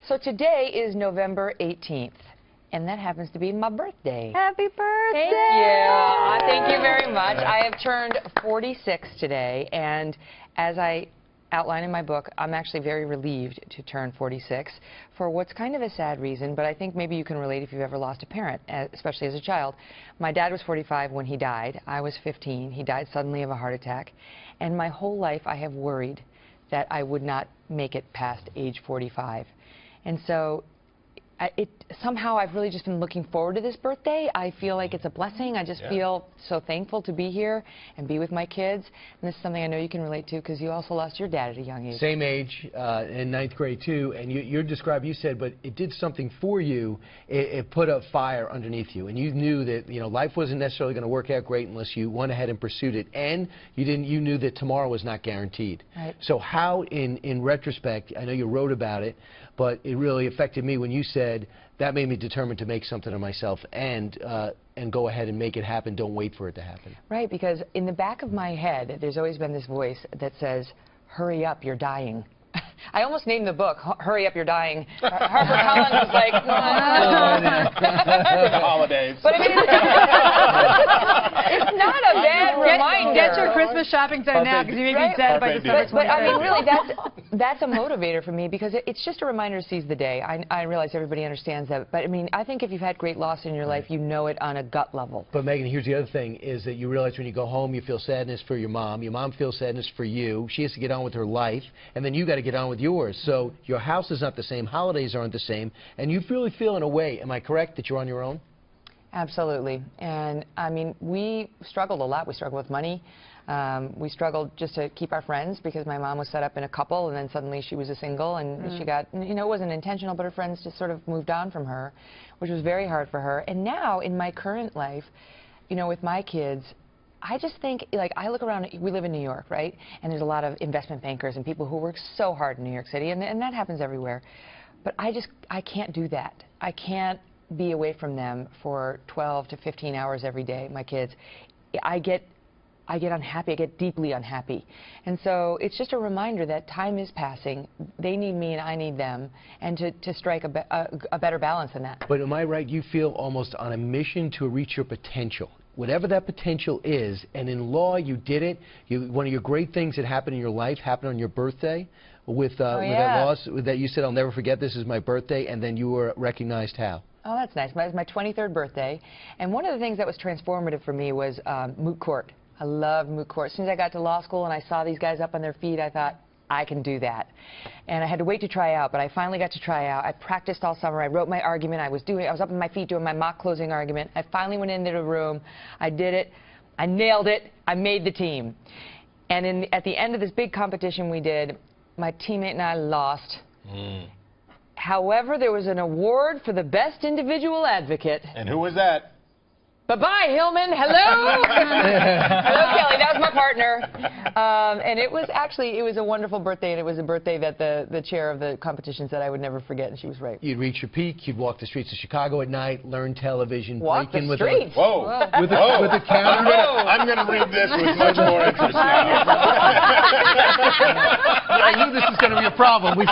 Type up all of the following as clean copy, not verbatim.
So today is November 18th, and that happens to be my birthday. Happy birthday! Thank you. Thank you very much. I have turned 46 today, and as I outline in my book, I'm actually very relieved to turn 46 for what's kind of a sad reason, but I think maybe you can relate if you've ever lost a parent, especially as a child. My dad was 45 when he died. I was 15. He died suddenly of a heart attack, and my whole life I have worried that I would not make it past age 45. And so somehow I've really just been looking forward to this birthday. I feel like it's a blessing. I just feel so thankful to be here and be with my kids. And this is something I know you can relate to because you also lost your dad at a young age. Same age, in 9th grade too. And you said, but it did something for you. It put a fire underneath you, and you knew that life wasn't necessarily going to work out great unless you went ahead and pursued it. And you knew that tomorrow was not guaranteed. Right. So how, in retrospect, I know you wrote about it, but it really affected me when you said that made me determined to make something of myself and go ahead and make it happen. Don't wait for it to happen. Right, because in the back of my head, there's always been this voice that says, hurry up, you're dying. I almost named the book, Hurry Up, You're Dying. Harper Collins was like, For the holidays. But I mean, it's not a bad reminder. Get your Christmas shopping done now, because you may be dead by December 23rd. But I mean, really, that's a motivator for me, because it's just a reminder to seize the day. I realize everybody understands that, but I mean, I think if you've had great loss in your life, you know it on a gut level. But Megyn, here's the other thing, is that you realize when you go home, you feel sadness for your mom feels sadness for you, she has to get on with her life, and then you got to get on with yours. So your house is not the same, holidays aren't the same, and you really feel in a way, am I correct, that you're on your own? Absolutely. And I mean, we struggled a lot. We struggled with money. We struggled just to keep our friends, because my mom was set up in a couple, and then suddenly she was a single, and she got, it wasn't intentional, but her friends just sort of moved on from her, which was very hard for her. And now in my current life, with my kids, I just think, like, I look around, we live in New York, right? And there's a lot of investment bankers and people who work so hard in New York City, and that happens everywhere. But I can't do that. I can't be away from them for 12 to 15 hours every day, my kids. I get unhappy. I get deeply unhappy. And so it's just a reminder that time is passing. They need me and I need them, and to strike a better balance than that. But am I right, you feel almost on a mission to reach your potential? Whatever that potential is, and in law you did it. One of your great things that happened in your life happened on your birthday with that loss that you said, I'll never forget, this is my birthday, and then you were recognized how? Oh, that's nice. It was my 23rd birthday, and one of the things that was transformative for me was moot court. I love moot court. As soon as I got to law school and I saw these guys up on their feet, I thought, I can do that. And I had to wait to try out, but I finally got to try out. I practiced all summer. I wrote my argument. I was up on my feet doing my mock closing argument. I finally went into the room. I did it. I nailed it. I made the team. And at the end of this big competition we did, my teammate and I lost. However, there was an award for the best individual advocate. And who was that? Bye-bye, Hillman. Hello. Hello, Kelly. That was my partner. And it was a wonderful birthday, and it was a birthday that the chair of the competition said I would never forget, and she was right. You'd reach your peak, you'd walk the streets of Chicago at night, learn television, walk break in the with streets. with a camera. I'm going to read this with much more interest now. I knew this was going to be a problem. We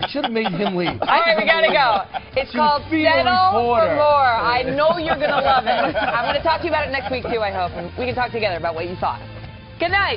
should have made him leave. All right, we got to go. It's called Settle for More. I know you're going to love it. I'm going to talk to you about it next week, too, I hope. And we can talk together about what you thought. Good night.